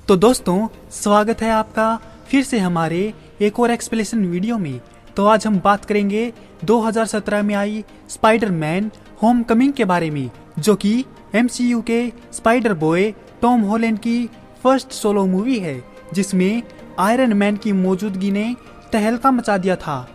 तो दोस्तों, स्वागत है आपका फिर से हमारे एक और एक्सप्लेनेशन वीडियो में। तो आज हम बात करेंगे 2017 में आई स्पाइडरमैन होमकमिंग के बारे में, जो कि MCU के स्पाइडर बॉय टॉम हॉलैंड की फर्स्ट सोलो मूवी है, जिसमें आयरन मैन की मौजूदगी ने तहलका मचा दिया था।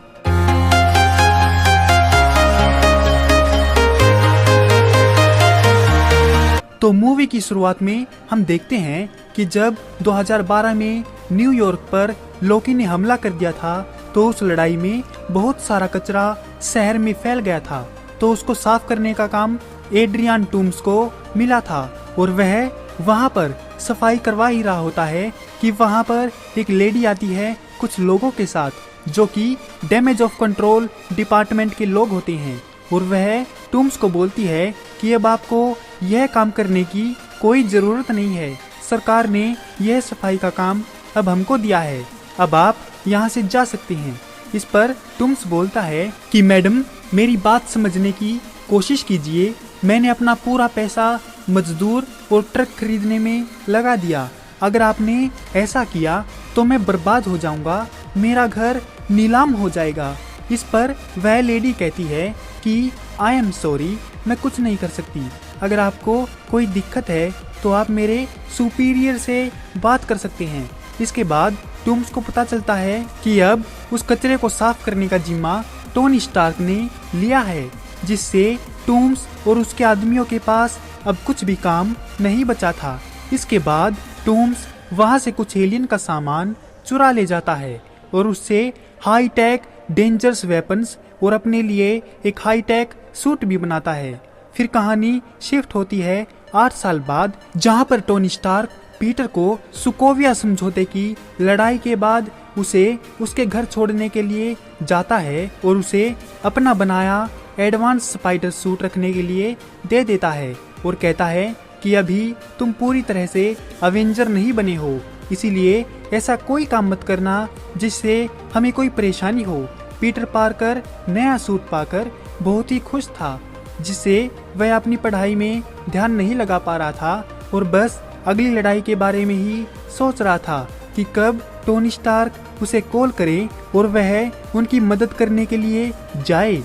तो मूवी की शुरुआत में हम देखते हैं कि जब 2012 में न्यूयॉर्क पर लोकी ने हमला कर दिया था, तो उस लड़ाई में बहुत सारा कचरा शहर में फैल गया था। तो उसको साफ करने का काम एड्रियन टूम्स को मिला था और वह वहां पर सफाई करवा ही रहा होता है कि वहां पर एक लेडी आती है कुछ लोगों के साथ, जो कि डैमेज ऑफ कंट्रोल डिपार्टमेंट के लोग होते हैं, और वह टूम्स को बोलती है कि अब आपको यह काम करने की कोई जरूरत नहीं है, सरकार ने यह सफाई का काम अब हमको दिया है, अब आप यहाँ से जा सकते हैं। इस पर टूम्स बोलता है कि मैडम, मेरी बात समझने की कोशिश कीजिए, मैंने अपना पूरा पैसा मजदूर और ट्रक खरीदने में लगा दिया, अगर आपने ऐसा किया तो मैं बर्बाद हो जाऊंगा, मेरा घर नीलाम हो जाएगा। इस पर वह लेडी कहती है कि आई एम सॉरी, मैं कुछ नहीं कर सकती, अगर आपको कोई दिक्कत है तो आप मेरे सुपीरियर से बात कर सकते हैं। इसके बाद टूम्स को पता चलता है कि अब उस कचरे को साफ करने का जिम्मा टोनी स्टार्क ने लिया है, जिससे टूम्स और उसके आदमियों के पास अब कुछ भी काम नहीं बचा था। इसके बाद टूम्स वहां से कुछ एलियन का सामान चुरा ले जाता है और उससे हाई टेक डेंजरस वेपन्स और अपने लिए एक हाई टेक सूट भी बनाता है। फिर कहानी शिफ्ट होती है 8 साल बाद, जहां पर टोनी स्टार्क पीटर को सुकोविया समझौते की लड़ाई के बाद उसे उसके घर छोड़ने के लिए जाता है और उसे अपना बनाया एडवांस स्पाइडर सूट रखने के लिए दे देता है और कहता है कि अभी तुम पूरी तरह से अवेंजर नहीं बने हो, इसीलिए ऐसा कोई काम मत करना जिससे हमें कोई परेशानी हो। पीटर पार्कर नया सूट पाकर बहुत ही खुश था, जिससे वह अपनी पढ़ाई में ध्यान नहीं लगा पा रहा था और बस अगली लड़ाई के बारे में ही सोच रहा था कि कब टोनी स्टार्क उसे कॉल करे और वह उनकी मदद करने के लिए जाए।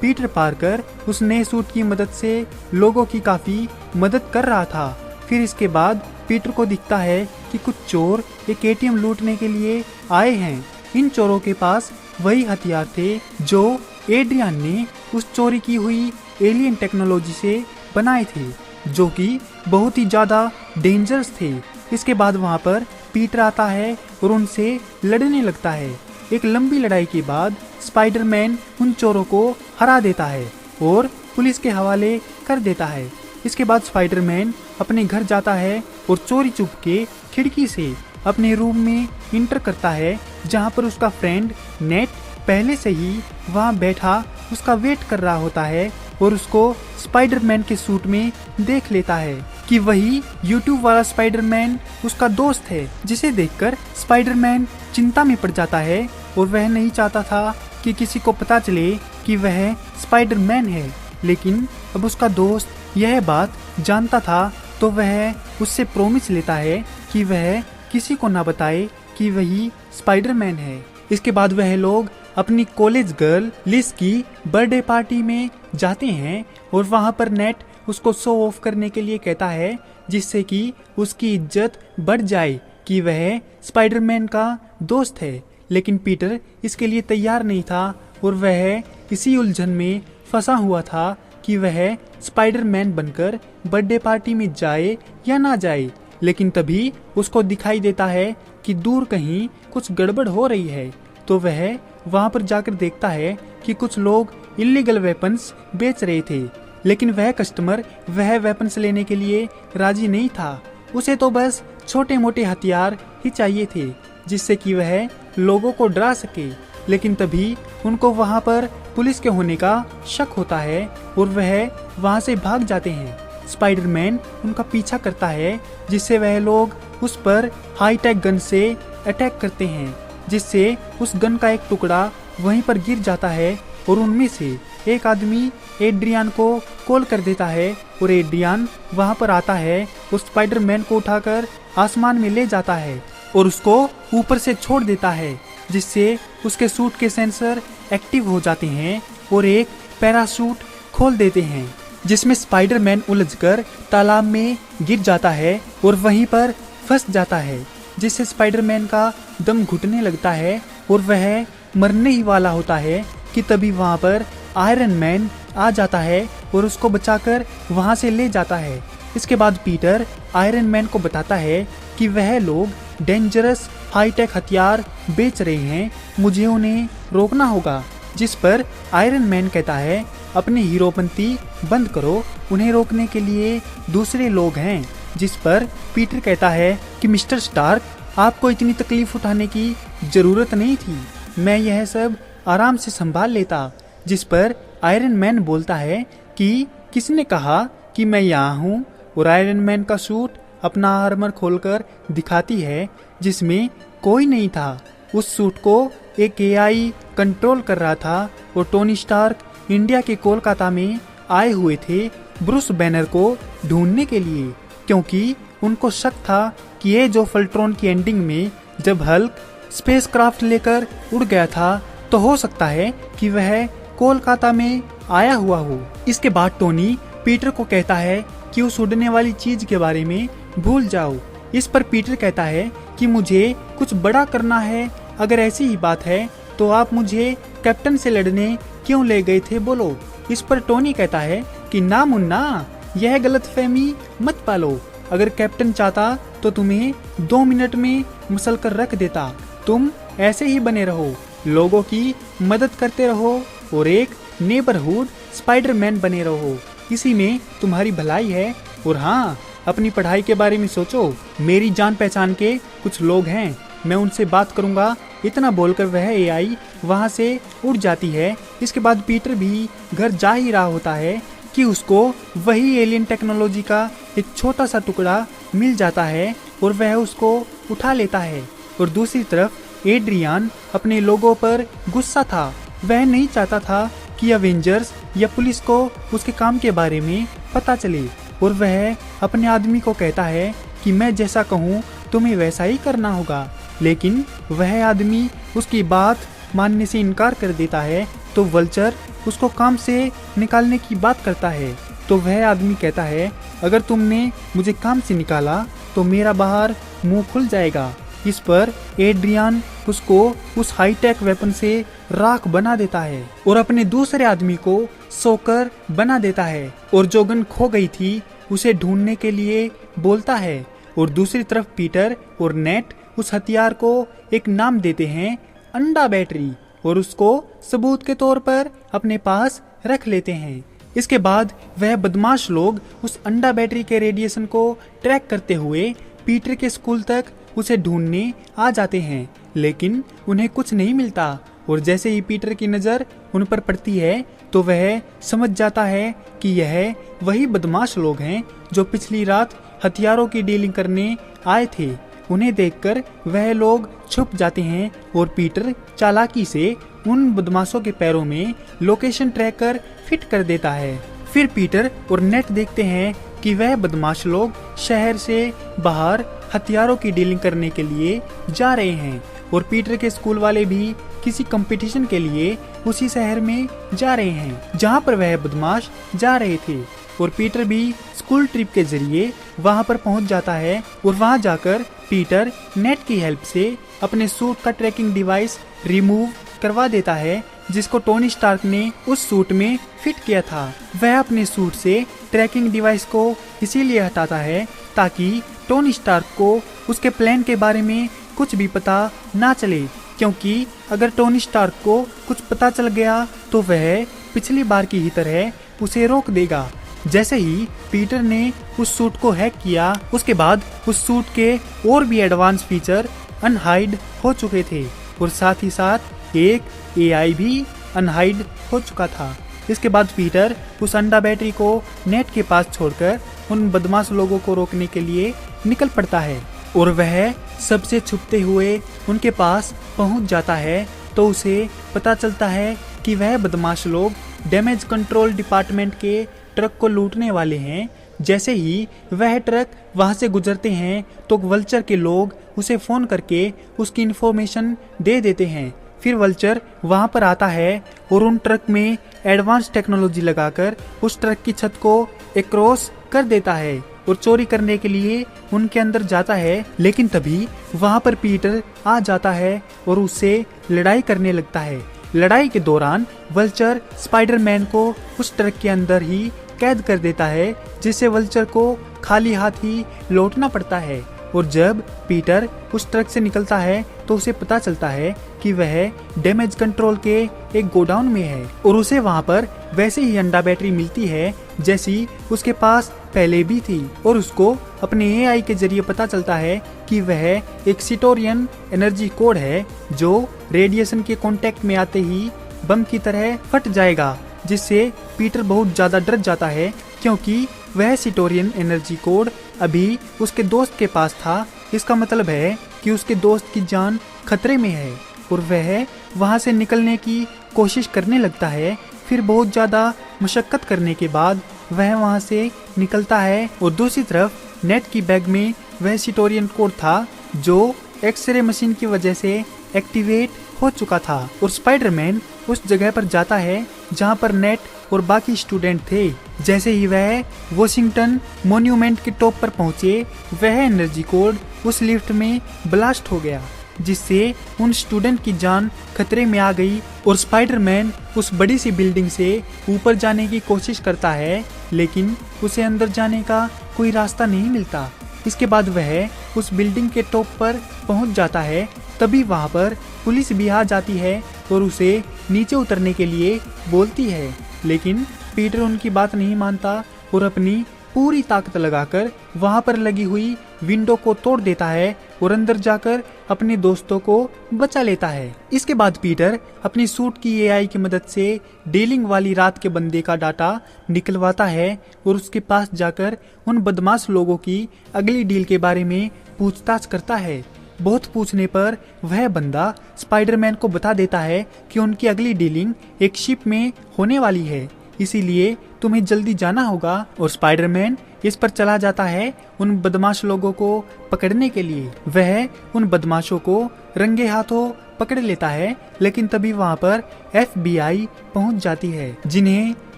पीटर पार्कर उस नए सूट की मदद से लोगों की काफी मदद कर रहा था। फिर इसके बाद पीटर को दिखता है कि कुछ चोर एक ATM लूटने के लिए आए हैं। इन चोरों के पास वही हथियार थे जो एड्रियन ने उस चोरी की हुई एलियन टेक्नोलॉजी से बनाए थे, जो कि बहुत ही ज्यादा डेंजरस थे। इसके बाद वहां पर पीटर आता है और उनसे लड़ने लगता है। एक लंबी लड़ाई के बाद स्पाइडरमैन उन चोरों को हरा देता है और पुलिस के हवाले कर देता है। इसके बाद स्पाइडरमैन अपने घर जाता है और चोरी चुप के खिड़की से अपने रूम में इंटर करता है, जहां पर उसका फ्रेंड नेट पहले से ही वहां बैठा उसका वेट कर रहा होता है और उसको स्पाइडरमैन के सूट में देख लेता है कि वही यूट्यूब वाला स्पाइडरमैन उसका दोस्त है, जिसे देखकर स्पाइडरमैन चिंता में पड़ जाता है और वह नहीं चाहता था कि किसी को पता चले कि वह स्पाइडरमैन है। लेकिन अब उसका दोस्त यह बात जानता था, तो वह उससे प्रॉमिस लेता है कि वह किसी को ना बताए कि वही स्पाइडरमैन है। इसके बाद वह लोग अपनी कॉलेज गर्ल लिस की बर्थडे पार्टी में जाते हैं और वहां पर नेट उसको शो ऑफ करने के लिए कहता है, जिससे कि उसकी इज्जत बढ़ जाए कि वह स्पाइडरमैन का दोस्त है। लेकिन पीटर इसके लिए तैयार नहीं था और वह इसी उलझन में फंसा हुआ था कि वह स्पाइडरमैन बनकर बर्थडे पार्टी में जाए या ना जाए। लेकिन तभी उसको दिखाई देता है कि दूर कहीं कुछ गड़बड़ हो रही है, तो वह वहां पर जाकर देखता है कि कुछ लोग इलीगल वेपन्स बेच रहे थे। लेकिन वह कस्टमर वह वेपन्स लेने के लिए राजी नहीं था, उसे तो बस छोटे मोटे हथियार ही चाहिए थे, जिससे कि वह लोगों को डरा सके। लेकिन तभी उनको वहां पर पुलिस के होने का शक होता है और वह वहां से भाग जाते हैं। स्पाइडरमैन उनका पीछा करता है, जिससे वह लोग उस पर हाई टेक गन से अटैक करते हैं, जिससे उस गन का एक टुकड़ा वहीं पर गिर जाता है और उनमें से एक आदमी एड्रियन को कॉल कर देता है और एड्रियन वहां पर आता है और स्पाइडरमैन को उठाकर आसमान में ले जाता है और उसको ऊपर से छोड़ देता है, जिससे उसके सूट के सेंसर एक्टिव हो जाते हैं और एक पैराशूट खोल देते हैं, जिसमें स्पाइडरमैन उलझकर तालाब में गिर जाता है और वहीं पर फंस जाता है, जिससे स्पाइडरमैन का दम घुटने लगता है और वह मरने ही वाला होता है कि तभी वहां पर आयरन मैन आ जाता है और उसको बचाकर वहां से ले जाता है। इसके बाद पीटर आयरन मैन को बताता है कि वह लोग डेंजरस हाईटेक हथियार बेच रहे हैं, मुझे उन्हें रोकना होगा। जिस पर आयरन मैन कहता है अपनी हीरोपंती बंद करो, उन्हें रोकने के लिए दूसरे लोग हैं। जिस पर पीटर कहता है कि मिस्टर स्टार्क, आपको इतनी तकलीफ उठाने की जरूरत नहीं थी, मैं यह सब आराम से संभाल लेता। जिस पर आयरन मैन बोलता है कि किसने कहा कि मैं यहाँ हूँ, और आयरन मैन का सूट अपना आर्मर खोलकर दिखाती है जिसमें कोई नहीं था। उस सूट को एक एआई कंट्रोल कर रहा था और टोनी स्टार्क इंडिया के कोलकाता में आए हुए थे ब्रूस बैनर को ढूंढने के लिए, क्योंकि उनको शक था कि ये जो फल्ट्रॉन की एंडिंग में जब हल्क स्पेसक्राफ्ट लेकर उड़ गया था तो हो सकता है कि वह कोलकाता में आया हुआ हो। इसके बाद टोनी पीटर को कहता है कि उस उड़ने वाली चीज के बारे में भूल जाओ। इस पर पीटर कहता है कि मुझे कुछ बड़ा करना है, अगर ऐसी ही बात है तो आप मुझे कैप्टन से लड़ने क्यों ले गए थे, बोलो। इस पर टोनी कहता है कि ना मुन्ना, यह गलतफहमी मत पालो, अगर कैप्टन चाहता तो तुम्हें 2 मिनट में मसल कर रख देता, तुम ऐसे ही बने रहो, लोगों की मदद करते रहो और एक नेबरहुड स्पाइडरमैन बने रहो, इसी में तुम्हारी भलाई है। और हाँ, अपनी पढ़ाई के बारे में सोचो, मेरी जान पहचान के कुछ लोग हैं, मैं उनसे बात करूंगा। इतना बोलकर वह एआई वहां से उड़ जाती है। इसके बाद पीटर भी घर जा ही रहा होता है कि उसको वही एलियन टेक्नोलॉजी का एक छोटा सा टुकड़ा मिल जाता है और वह उसको उठा लेता है। और दूसरी तरफ एड्रियन अपने लोगों पर गुस्सा था, वह नहीं चाहता था कि एवेंजर्स या पुलिस को उसके काम के बारे में पता चले और वह अपने आदमी को कहता है कि मैं जैसा कहूँ तुम्हें वैसा ही करना होगा, लेकिन वह आदमी उसकी बात मानने से इनकार कर देता है। तो वल्चर उसको काम से निकालने की बात करता है, तो वह आदमी कहता है अगर तुमने मुझे काम से निकाला तो मेरा बाहर मुंह खुल जाएगा। इस पर एड्रियन उसको उस हाईटेक वेपन से राख बना देता है और अपने दूसरे आदमी को सोकर बना देता है और जो गन खो गई थी उसे ढूंढने के लिए बोलता है। और दूसरी तरफ पीटर और नेट उस हथियार को एक नाम देते हैं, अंडा बैटरी, और उसको सबूत के तौर पर अपने पास रख लेते हैं। इसके बाद वह बदमाश लोग उस अंडा बैटरी के रेडिएशन को ट्रैक करते हुए पीटर के स्कूल तक उसे ढूंढने आ जाते हैं, लेकिन उन्हें कुछ नहीं मिलता। और जैसे ही पीटर की नजर उन पर पड़ती है तो वह समझ जाता है कि यह वही बदमाश लोग हैं जो पिछली रात हथियारों की डीलिंग करने आए थे। उन्हें देखकर वह लोग छुप जाते हैं और पीटर चालाकी से उन बदमाशों के पैरों में लोकेशन ट्रैकर फिट कर देता है। फिर पीटर और नेट देखते हैं कि वह बदमाश लोग शहर से बाहर हथियारों की डीलिंग करने के लिए जा रहे हैं और पीटर के स्कूल वाले भी किसी कंपटीशन के लिए उसी शहर में जा रहे हैं जहां पर वह बदमाश जा रहे थे। और पीटर भी स्कूल ट्रिप के जरिए वहां पर पहुंच जाता है और वहां जाकर पीटर नेट की हेल्प से अपने सूट का ट्रैकिंग डिवाइस रिमूव करवा देता है जिसको टोनी स्टार्क ने उस सूट में फिट किया था। वह अपने सूट से ट्रैकिंग डिवाइस को इसीलिए हटाता है ताकि टोनी स्टार्क को उसके प्लान के बारे में कुछ भी पता ना चले, क्योंकि अगर टोनी स्टार्क को कुछ पता चल गया तो वह पिछली बार की ही तरह उसे रोक देगा। जैसे ही पीटर ने उस सूट को हैक किया उसके बाद उस सूट के और भी एडवांस फीचर अनहाइड हो चुके थे और साथ ही साथ एक एआई भी अनहाइड हो चुका था। इसके बाद पीटर उस अंडा बैटरी को नेट के पास छोड़कर उन बदमाश लोगों को रोकने के लिए निकल पड़ता है और वह सबसे छुपते हुए उनके पास पहुंच जाता है तो उसे पता चलता है कि वह बदमाश लोग डैमेज कंट्रोल डिपार्टमेंट के ट्रक को लूटने वाले हैं। जैसे ही वह ट्रक वहां से गुजरते हैं तो वल्चर के लोग उसे फोन करके उसकी इन्फॉर्मेशन दे देते हैं। फिर वल्चर वहां पर आता है और उन ट्रक में एडवांस टेक्नोलॉजी लगाकर उस ट्रक की छत को क्रॉस कर देता है और चोरी करने के लिए उनके अंदर जाता है। लेकिन तभी वहां पर पीटर आ जाता है और उससे लड़ाई करने लगता है। लड़ाई के दौरान वल्चर स्पाइडरमैन को उस ट्रक के अंदर ही कैद कर देता है, जिससे वल्चर को खाली हाथ ही लौटना पड़ता है। और जब पीटर उस ट्रक से निकलता है तो उसे पता चलता है कि वह डैमेज कंट्रोल के एक गोडाउन में है और उसे वहां पर वैसे ही अंडा बैटरी मिलती है जैसी उसके पास पहले भी थी। और उसको अपने एआई के जरिए पता चलता है कि वह एक सिटोरियन एनर्जी कोड है जो रेडिएशन के कांटेक्ट में आते ही बम की तरह फट जाएगा, जिससे पीटर बहुत ज्यादा डर जाता है क्योंकि वह सिटोरियन एनर्जी कोड अभी उसके दोस्त के पास था। इसका मतलब है कि उसके दोस्त की जान खतरे में है और वह वहां से निकलने की कोशिश करने लगता है। फिर बहुत ज्यादा मशक्कत करने के बाद वह वहां से निकलता है और दूसरी तरफ नेट की बैग में वह सिटोरियन कोड था जो एक्सरे मशीन की वजह से एक्टिवेट हो चुका था। और स्पाइडरमैन उस जगह पर जाता है जहां पर नेट और बाकी स्टूडेंट थे। जैसे ही वह वॉशिंगटन मॉन्यूमेंट के टॉप पर पहुंचे, वह एनर्जी कोड उस लिफ्ट में ब्लास्ट हो गया, जिससे उन स्टूडेंट की जान खतरे में आ गई। और स्पाइडरमैन उस बड़ी सी बिल्डिंग से ऊपर जाने की कोशिश करता है, लेकिन उसे अंदर जाने का कोई रास्ता नहीं मिलता। इसके बाद वह उस बिल्डिंग के टॉप पर पहुंच जाता है। तभी वहां पर पुलिस भी आ जाती है और उसे नीचे उतरने के लिए बोलती है, लेकिन पीटर उनकी बात नहीं मानता और अपनी पूरी ताकत लगाकर वहां पर लगी हुई विंडो को तोड़ देता है और अंदर जाकर अपने दोस्तों को बचा लेता है। इसके बाद पीटर अपनी सूट की एआई की मदद से डीलिंग वाली रात के बंदे का डाटा निकलवाता है और उसके पास जाकर उन बदमाश लोगों की अगली डील के बारे में पूछताछ करता है। बहुत पूछने पर वह बंदा स्पाइडरमैन को बता देता है कि उनकी अगली डीलिंग एक शिप में होने वाली है, इसीलिए तुम्हें जल्दी जाना होगा। और स्पाइडरमैन इस पर चला जाता है उन बदमाश लोगों को पकड़ने के लिए। वह उन बदमाशों को रंगे हाथों पकड़ लेता है, लेकिन तभी वहां पर FBI पहुंच जाती है, जिन्हें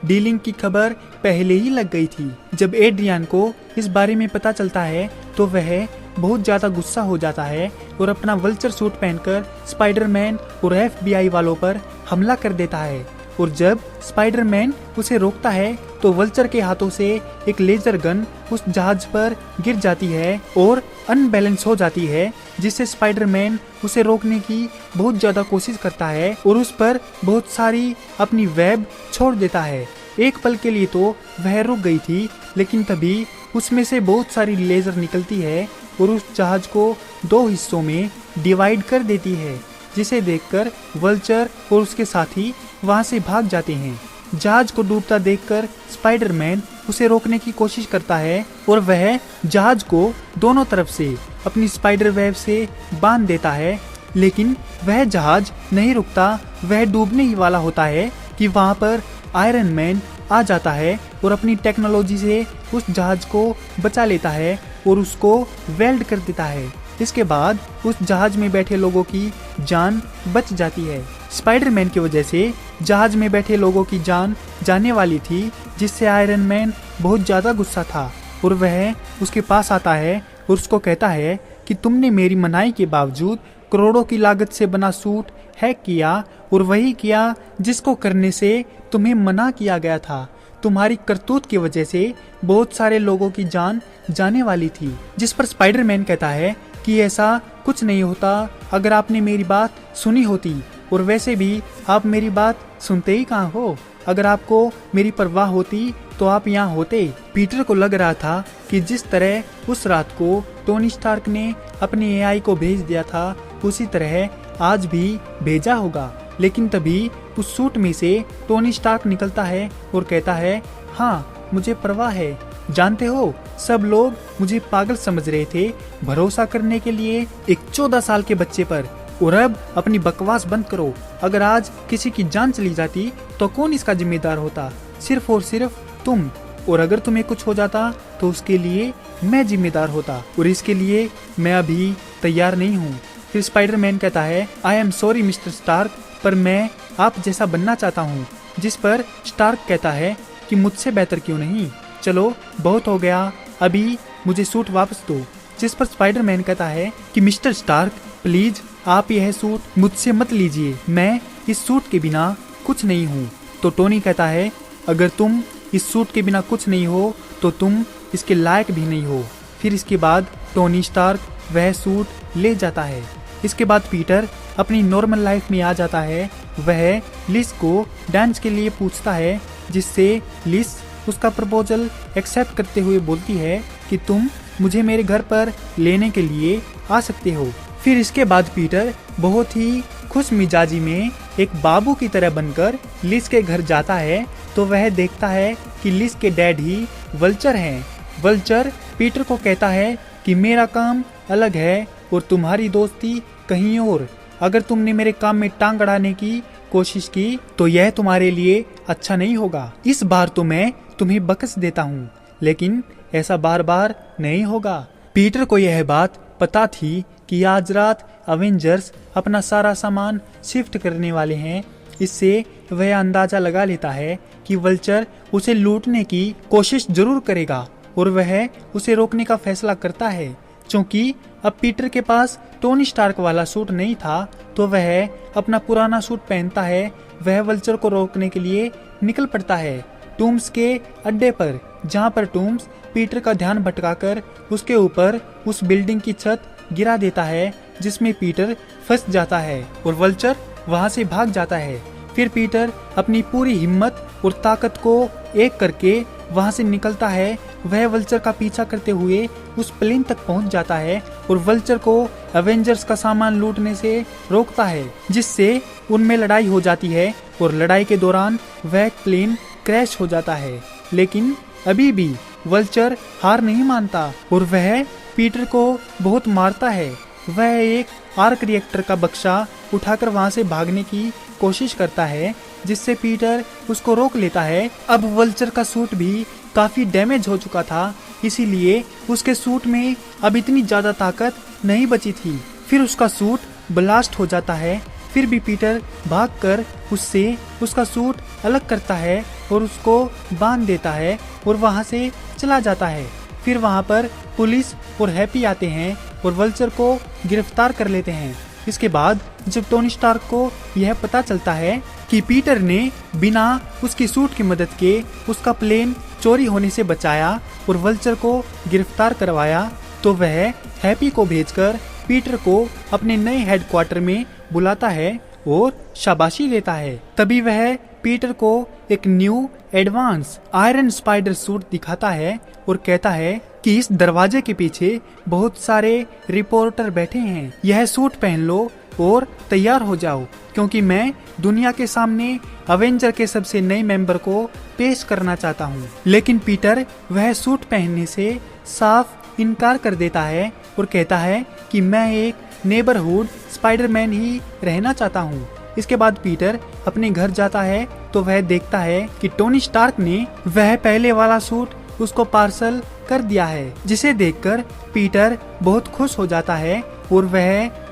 डीलिंग की खबर पहले ही लग गई थी। जब एड्रियन को इस बारे में पता चलता है तो वह बहुत ज्यादा गुस्सा हो जाता है और अपना वल्चर सूट पहनकर स्पाइडरमैन और FBI वालों पर हमला कर देता है। और जब स्पाइडरमैन उसे रोकता है तो वल्चर के हाथों से एक लेजर गन उस जहाज पर गिर जाती है और अनबैलेंस हो जाती है, जिससे स्पाइडरमैन उसे रोकने की बहुत ज्यादा कोशिश करता है और उस पर बहुत सारी अपनी वेब छोड़ देता है। एक पल के लिए तो वह रुक गई थी, लेकिन तभी उसमें से बहुत सारी लेजर निकलती है और उस जहाज को 2 हिस्सों में डिवाइड कर देती है, जिसे देखकर वल्चर और उसके साथी वहां से भाग जाते हैं। जहाज को डूबता देखकर स्पाइडरमैन उसे रोकने की कोशिश करता है और वह जहाज को दोनों तरफ से अपनी स्पाइडर वेब से बांध देता है, लेकिन वह जहाज नहीं रुकता। वह डूबने ही वाला होता है कि वहां पर आयरन मैन आ जाता है और अपनी टेक्नोलॉजी से उस जहाज को बचा लेता है और उसको वेल्ड कर देता है। इसके बाद उस जहाज में बैठे लोगों की जान बच जाती है। स्पाइडरमैन की वजह से जहाज में बैठे लोगों की जान जाने वाली थी, जिससे आयरन मैन बहुत ज्यादा गुस्सा था और वह उसके पास आता है और उसको कहता है कि तुमने मेरी मनाही के बावजूद करोड़ों की लागत से बना सूट हैक किया और वही किया जिसको करने से तुम्हें मना किया गया था। तुम्हारी करतूत की वजह से बहुत सारे लोगों की जान जाने वाली थी। जिस पर स्पाइडरमैन कहता है कि ऐसा कुछ नहीं होता, अगर आपने मेरी बात सुनी होती, और वैसे भी आप मेरी बात सुनते ही कहाँ हो। अगर आपको मेरी परवाह होती तो आप यहाँ होते। पीटर को लग रहा था कि जिस तरह उस रात को टोनी स्टार्क ने अपने एआई को भेज दिया था, उसी तरह आज भी भेजा होगा। लेकिन तभी उस सूट में से टोनी स्टार्क निकलता है और कहता है, हाँ मुझे परवाह है। जानते हो, सब लोग मुझे पागल समझ रहे थे भरोसा करने के लिए एक 14 साल के बच्चे पर। और अब अपनी बकवास बंद करो। अगर आज किसी की जान चली जाती तो कौन इसका जिम्मेदार होता? सिर्फ और सिर्फ तुम। और अगर तुम्हें कुछ हो जाता तो उसके लिए मैं जिम्मेदार होता और इसके लिए मैं अभी तैयार नहीं हूँ। फिर स्पाइडरमैन कहता है, I am sorry mister Stark, पर मैं आप जैसा बनना चाहता हूँ। जिस पर स्टार्क कहता है कि मुझसे बेहतर क्यों नहीं, चलो बहुत हो गया, अभी मुझे सूट वापस दो। जिस पर स्पाइडरमैन कहता है कि मिस्टर स्टार्क प्लीज आप यह सूट मुझसे मत लीजिए, मैं इस सूट के बिना कुछ नहीं हूँ। तो टोनी कहता है, अगर तुम इस सूट के बिना कुछ नहीं हो तो तुम इसके लायक भी नहीं हो। फिर इसके बाद टोनी स्टार्क वह सूट ले जाता है। इसके बाद पीटर अपनी नॉर्मल लाइफ में आ जाता है। वह लिस को डांस के लिए पूछता है, जिससे लिस उसका प्रपोजल एक्सेप्ट करते हुए बोलती है कि तुम मुझे मेरे घर पर लेने के लिए आ सकते हो। फिर इसके बाद पीटर बहुत ही खुश मिजाजी में एक बाबू की तरह बनकर लिस के घर जाता है तो वह देखता है कि लिस के डैड ही वल्चर हैं। वल्चर पीटर को कहता है कि मेरा काम अलग है और तुम्हारी दोस्ती कहीं और। अगर तुमने मेरे काम में टांग अड़ाने की कोशिश की तो यह तुम्हारे लिए अच्छा नहीं होगा। इस बार तो मैं तुम्हें बख्श देता हूँ, लेकिन ऐसा बार बार नहीं होगा। पीटर को यह बात पता थी कि आज रात अवेंजर्स अपना सारा सामान शिफ्ट करने वाले हैं। इससे वह अंदाजा लगा लेता है कि वल्चर उसे लूटने की कोशिश जरूर करेगा और वह उसे रोकने का फैसला करता है। क्योंकि अब पीटर के पास टोनी स्टार्क वाला सूट नहीं था तो वह अपना पुराना सूट पहनता है। वह वल्चर को रोकने के लिए निकल पड़ता है टूम्स के अड्डे पर, जहां पर टूम्स पीटर का ध्यान भटकाकर उसके ऊपर उस बिल्डिंग की छत गिरा देता है, जिसमें पीटर फंस जाता है और वल्चर वहां से भाग जाता है। फिर पीटर अपनी पूरी हिम्मत और ताकत को एक करके वहां से निकलता है। वह वल्चर का पीछा करते हुए उस प्लेन तक पहुंच जाता है और वल्चर को एवेंजर्स का सामान लूटने से रोकता है, जिससे उनमें लड़ाई हो जाती है और लड़ाई के दौरान वह प्लेन क्रैश हो जाता है। लेकिन अभी भी वल्चर हार नहीं मानता और वह पीटर को बहुत मारता है। वह एक आर्क रिएक्टर का बक्सा उठाकर वहां से भागने की कोशिश करता है, जिससे पीटर उसको रोक लेता है। अब वल्चर का सूट भी काफी डैमेज हो चुका था, इसीलिए उसके सूट में अब इतनी ज्यादा ताकत नहीं बची थी। फिर उसका सूट ब्लास्ट हो जाता है। फिर भी पीटर भागकर उससे उसका सूट अलग करता है और उसको बांध देता है और वहां से चला जाता है। फिर वहां पर पुलिस और हैप्पी आते हैं और वल्चर को गिरफ्तार कर लेते हैं। इसके बाद जब टोनी स्टार्क को यह पता चलता है कि पीटर ने बिना उसकी सूट की मदद के उसका प्लेन चोरी होने से बचाया और वल्चर को गिरफ्तार करवाया, तो वह हैप्पी को भेजकर पीटर को अपने नए हेडक्वार्टर में बुलाता है और शाबाशी देता है। तभी वह पीटर को एक new advance iron spider suit दिखाता है और कहता है कि इस दरवाजे के पीछे बहुत सारे रिपोर्टर बैठे हैं, यह सूट पहन लो और तैयार हो जाओ, क्योंकि मैं दुनिया के सामने अवेंजर के सबसे नए मेंबर को पेश करना चाहता हूँ। लेकिन पीटर वह सूट पहनने से साफ इनकार कर देता है और कहता है कि मैं एक नेबरहुड स्पाइडरमैन ही रहना चाहता हूँ। इसके बाद पीटर अपने घर जाता है तो वह देखता है कि टोनी स्टार्क ने वह पहले वाला सूट उसको पार्सल कर दिया है, जिसे देखकर पीटर बहुत खुश हो जाता है और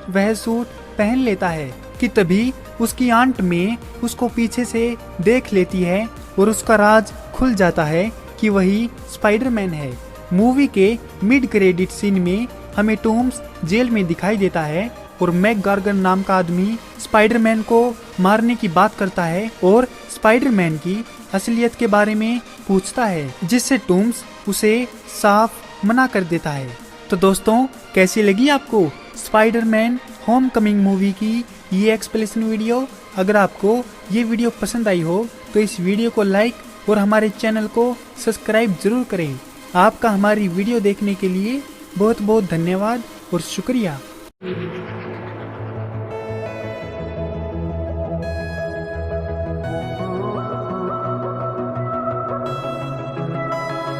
वह सूट पहन लेता है कि तभी उसकी आंट में उसको पीछे से देख लेती है और उसका राज खुल जाता है कि वही स्पाइडरमैन है। मूवी के मिड क्रेडिट सीन में हमें टॉम्स जेल में दिखाई देता है और मैक गार्गन नाम का आदमी स्पाइडरमैन को मारने की बात करता है और स्पाइडरमैन की असलियत के बारे में पूछता है, जिससे टॉम्स उसे साफ मना कर देता है। तो दोस्तों, कैसी लगी आपको स्पाइडरमैन होमकमिंग मूवी की ये एक्सप्लेनेशन वीडियो? अगर आपको ये वीडियो पसंद आई हो तो इस वीडियो को लाइक और हमारे चैनल को सब्सक्राइब जरूर करें। आपका हमारी वीडियो देखने के लिए बहुत बहुत धन्यवाद और शुक्रिया।